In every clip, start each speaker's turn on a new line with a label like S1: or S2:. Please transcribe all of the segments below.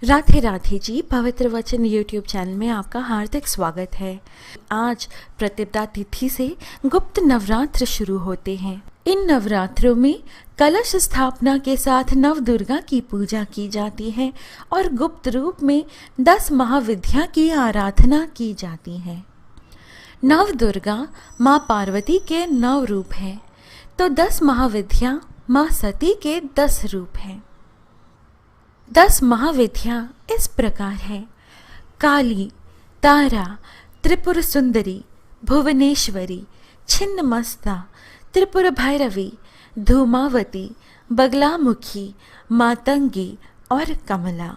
S1: राधे राधे जी। पवित्र वचन YouTube channel में आपका हार्दिक स्वागत है। आज प्रतिपदा तिथि से गुप्त नवरात्र शुरू होते हैं। इन नवरात्रों में कलश स्थापना के साथ नव दुर्गा की पूजा की जाती है और गुप्त रूप में 10 महाविद्या की आराधना की जाती है। नव दुर्गा माँ पार्वती के 9 रूप हैं, तो 10 महाविद्या माँ सती के 10 रूप हैं। 10 महाविद्या इस प्रकार है: काली, तारा, त्रिपुर सुंदरी, भुवनेश्वरी, छिन्नमस्ता, त्रिपुर भैरवी, धूमावती, बगलामुखी, मातंगी और कमला।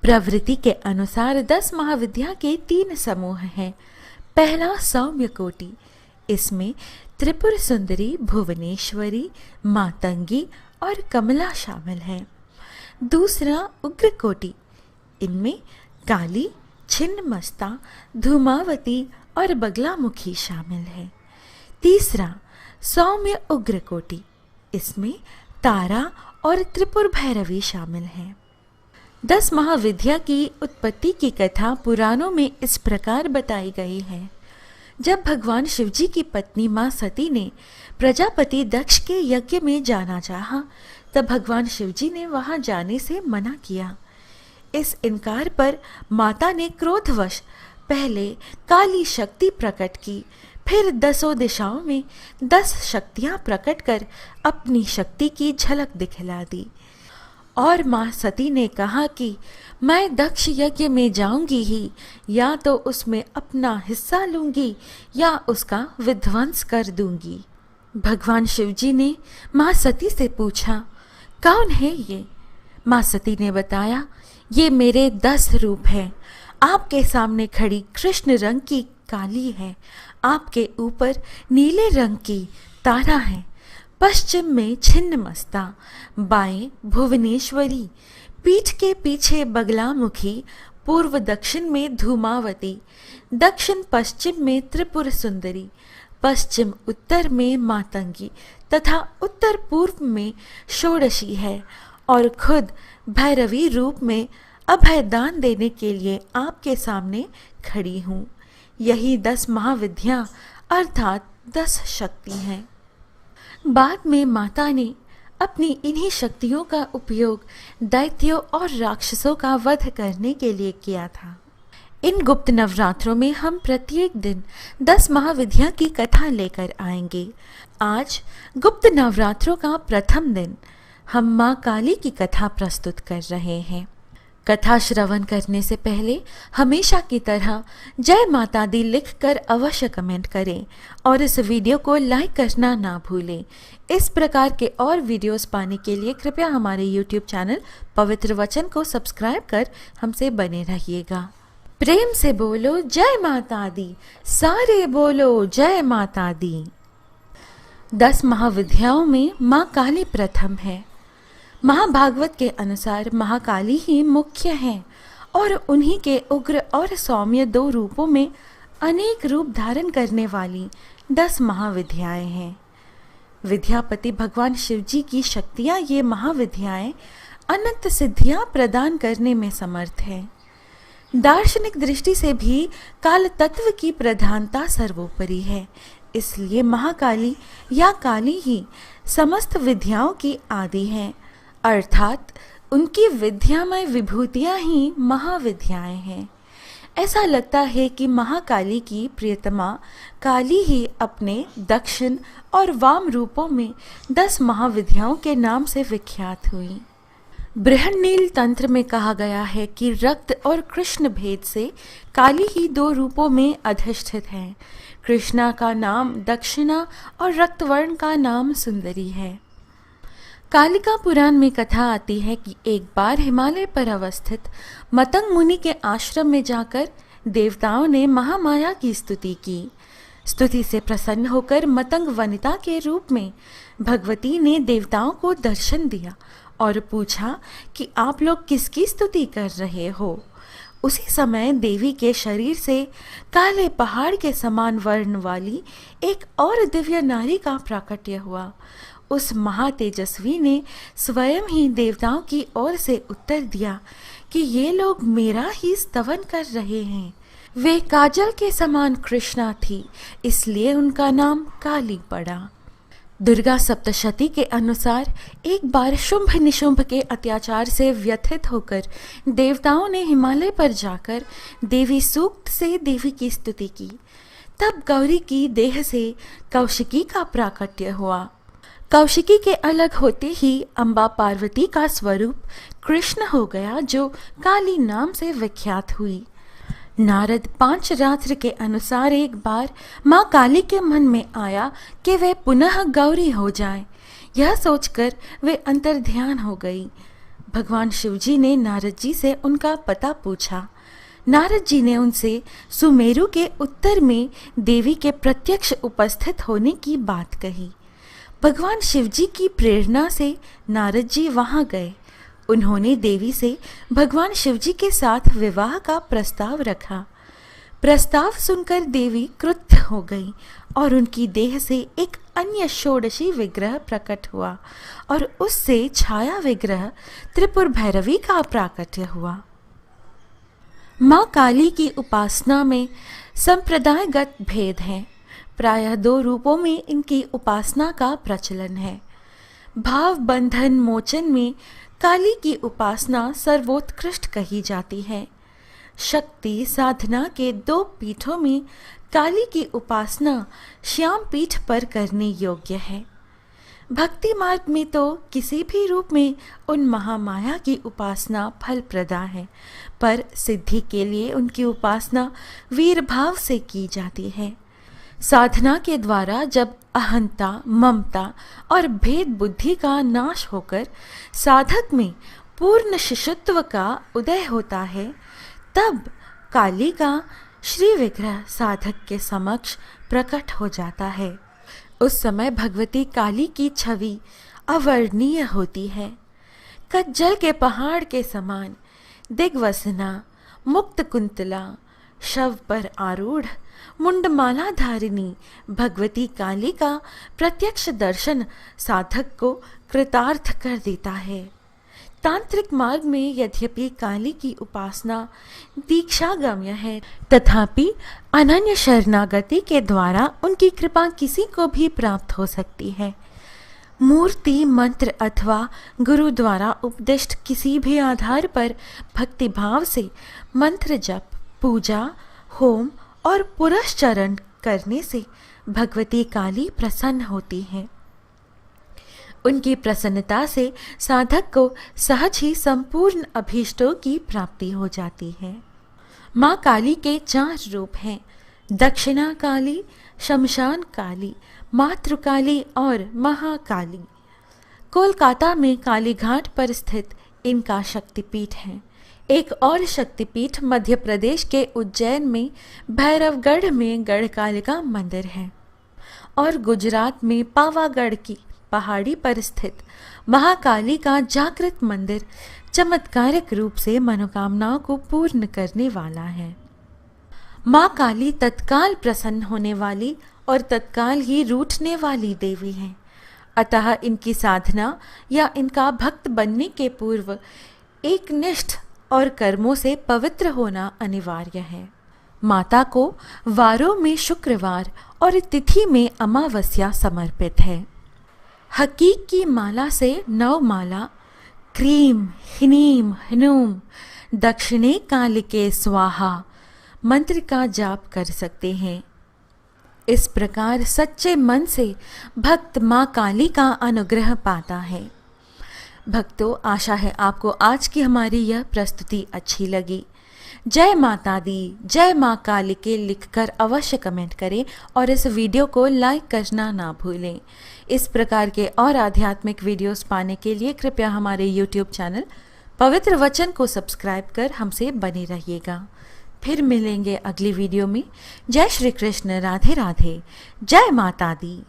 S1: प्रवृत्ति के अनुसार 10 महाविद्या के 3 समूह हैं। पहला सौम्य कोटि, इसमें त्रिपुर सुंदरी, भुवनेश्वरी, मातंगी और कमला शामिल है। दूसरा उग्र कोटि, इनमें काली, छिन्नमस्ता, धूमावती और बगलामुखी शामिल है। तीसरा सौम्य उग्र कोटि, इसमें तारा और त्रिपुर भैरवी शामिल है। 10 महाविद्या की उत्पत्ति की कथा पुराणों में इस प्रकार बताई गई है। जब भगवान शिवजी की पत्नी मां सती ने प्रजापति दक्ष के यज्ञ में जाना चाहा, तब भगवान शिवजी ने वहां जाने से मना किया। इस इनकार पर माता ने क्रोधवश पहले काली शक्ति प्रकट की, फिर 10 दिशाओं में 10 शक्तियां प्रकट कर अपनी शक्ति की झलक दिखला दी। और मां सती ने कहा कि मैं दक्ष यज्ञ में जाऊंगी ही, या तो उसमें अपना हिस्सा लूंगी या उसका विध्वंस कर दूंगी। भगवान शिवजी ने मां सती से पूछा, कौन है ये? मां सती ने बताया, ये मेरे 10 रूप हैं। आपके सामने खड़ी कृष्ण रंग की काली है, आपके ऊपर नीले रंग की तारा है, पश्चिम में छिन्नमस्ता, बाएं भुवनेश्वरी, पीठ के पीछे बगलामुखी, पूर्व दक्षिण में धूमावती, दक्षिण पश्चिम में त्रिपुर सुंदरी, पश्चिम उत्तर में मातंगी तथा उत्तर पूर्व में षोडशी है, और खुद भैरवी रूप में अभय दान देने के लिए आपके सामने खड़ी हूँ। यही 10 महाविद्या अर्थात 10 शक्ति हैं। बाद में माता ने अपनी इन्हीं शक्तियों का उपयोग दैत्यों और राक्षसों का वध करने के लिए किया था। इन गुप्त नवरात्रों में हम प्रत्येक दिन 10 महाविद्या की कथा लेकर आएंगे। आज गुप्त नवरात्रों का प्रथम दिन हम माँ काली की कथा प्रस्तुत कर रहे हैं। कथा श्रवण करने से पहले हमेशा की तरह जय माता दी लिखकर अवश्य कमेंट करें और इस वीडियो को लाइक करना ना भूलें। इस प्रकार के और वीडियोस पाने के लिए कृपया हमारे YouTube चैनल पवित्र वचन को सब्सक्राइब कर हमसे बने रहिएगा। प्रेम से बोलो जय माता दी, सारे बोलो जय माता दी। 10 महाविद्याओं में माँ काली प्रथम है। महाभागवत के अनुसार महाकाली ही मुख्य हैं और उन्हीं के उग्र और सौम्य 2 रूपों में अनेक रूप धारण करने वाली 10 महाविद्याएं हैं। विद्यापति भगवान शिवजी की शक्तियां ये महाविद्याएं अनंत सिद्धियां प्रदान करने में समर्थ हैं। दार्शनिक दृष्टि से भी काल तत्व की प्रधानता सर्वोपरि है, इसलिए महाकाली या काली ही समस्त विद्याओं की आदि हैं, अर्थात उनकी विद्यामय विभूतियां ही महाविद्याएं हैं। ऐसा लगता है कि महाकाली की प्रियतमा काली ही अपने दक्षिण और वाम रूपों में 10 महाविद्याओं के नाम से विख्यात हुई। बृहन्नील तंत्र में कहा गया है कि रक्त और कृष्ण भेद से काली ही 2 रूपों में अधिष्ठित है। कृष्णा का नाम दक्षिणा और रक्तवर्ण का नाम सुंदरी है। कालिका पुराण में कथा आती है कि एक बार हिमालय पर अवस्थित मतंग मुनि के आश्रम में जाकर देवताओं ने महामाया की स्तुति की। स्तुति से प्रसन्न होकर मतंग वनिता के रूप में भगवती ने देवताओं को दर्शन दिया और पूछा कि आप लोग किसकी स्तुति कर रहे हो। उसी समय देवी के शरीर से काले पहाड़ के समान वर्ण वाली एक और दिव्य नारी का प्राकट्य हुआ। उस महातेजस्वी ने स्वयं ही देवताओं की ओर से उत्तर दिया कि ये लोग मेरा ही स्तवन कर रहे हैं। वे काजल के समान कृष्णा थी, इसलिए उनका नाम काली पड़ा। दुर्गा सप्तशती के अनुसार एक बार शुंभ निशुंभ के अत्याचार से व्यथित होकर देवताओं ने हिमालय पर जाकर देवी सूक्त से देवी की स्तुति की। तब गौरी की देह से कौशिकी का प्राकट्य हुआ। कौशिकी के अलग होते ही अम्बा पार्वती का स्वरूप कृष्ण हो गया, जो काली नाम से विख्यात हुई। नारद पांचरात्र के अनुसार एक बार माँ काली के मन में आया कि वे पुनः गौरी हो जाएं। यह सोचकर वे अंतर्ध्यान हो गई। भगवान शिवजी ने नारद जी से उनका पता पूछा। नारद जी ने उनसे सुमेरु के उत्तर में देवी के प्रत्यक्ष उपस्थित होने की बात कही। भगवान शिवजी की प्रेरणा से नारद जी वहां गए। उन्होंने देवी से भगवान शिवजी के साथ विवाह का प्रस्ताव रखा। प्रस्ताव सुनकर देवी क्रुद्ध हो गई और उनकी देह से एक अन्य षोडशी विग्रह प्रकट हुआ और उससे छाया विग्रह त्रिपुर भैरवी का प्राकट्य हुआ। माँ काली की उपासना में संप्रदायगत भेद है। प्रायः 2 रूपों में इनकी उपासना का प्रचलन है। भाव बंधन मोचन में काली की उपासना सर्वोत्कृष्ट कही जाती है। शक्ति साधना के 2 पीठों में काली की उपासना श्याम पीठ पर करने योग्य है। भक्ति मार्ग में तो किसी भी रूप में उन महामाया की उपासना फलप्रदा है, पर सिद्धि के लिए उनकी उपासना वीर भाव से की जाती है। साधना के द्वारा जब अहंता, ममता और भेद बुद्धि का नाश होकर साधक में पूर्ण शिशुत्व का उदय होता है, तब काली का श्री विग्रह साधक के समक्ष प्रकट हो जाता है। उस समय भगवती काली की छवि अवर्णनीय होती है। कज्जल के पहाड़ के समान दिग्वसना, मुक्त कुंतला, शव पर आरूढ़ मुंडमाला धारिणी भगवती काली का प्रत्यक्ष दर्शन साधक को कृतार्थ कर देता है। तांत्रिक मार्ग में यद्यपि काली की उपासना दीक्षागम्य है, तथापि अनन्य शरणागति के द्वारा उनकी कृपा किसी को भी प्राप्त हो सकती है। मूर्ति, मंत्र अथवा गुरु द्वारा उपदिष्ट किसी भी आधार पर भक्तिभाव से मंत्र जप, पूजा, होम और पुरस्चरण करने से भगवती काली प्रसन्न होती हैं। उनकी प्रसन्नता से साधक को सहज ही संपूर्ण अभीष्टों की प्राप्ति हो जाती है। माँ काली के 4 रूप हैं: दक्षिणा काली, शमशान काली, मातृकाली और महाकाली। कोलकाता में काली घाट पर स्थित इनका शक्तिपीठ है। एक और शक्तिपीठ मध्य प्रदेश के उज्जैन में भैरवगढ़ में गढ़कालिका मंदिर है और गुजरात में पावागढ़ की पहाड़ी पर स्थित महाकाली का जागृत मंदिर चमत्कारिक रूप से मनोकामनाओं को पूर्ण करने वाला है। माँ काली तत्काल प्रसन्न होने वाली और तत्काल ही रूठने वाली देवी हैं। अतः इनकी साधना या इनका भक्त बनने के पूर्व एक निष्ठ और कर्मों से पवित्र होना अनिवार्य है। माता को वारों में शुक्रवार और तिथि में अमावस्या समर्पित है। हकीक की माला से 9 माला क्रीम ह्रीम ह्नूम दक्षिणे कालिके स्वाहा मंत्र का जाप कर सकते हैं। इस प्रकार सच्चे मन से भक्त माँ काली का अनुग्रह पाता है। भक्तों, आशा है आपको आज की हमारी यह प्रस्तुति अच्छी लगी। जय माता दी, जय माँ काली के लिखकर अवश्य कमेंट करें और इस वीडियो को लाइक करना ना भूलें। इस प्रकार के और आध्यात्मिक वीडियोस पाने के लिए कृपया हमारे YouTube चैनल पवित्र वचन को सब्सक्राइब कर हमसे बने रहिएगा। फिर मिलेंगे अगली वीडियो में। जय श्री कृष्ण, राधे राधे, जय माता दी।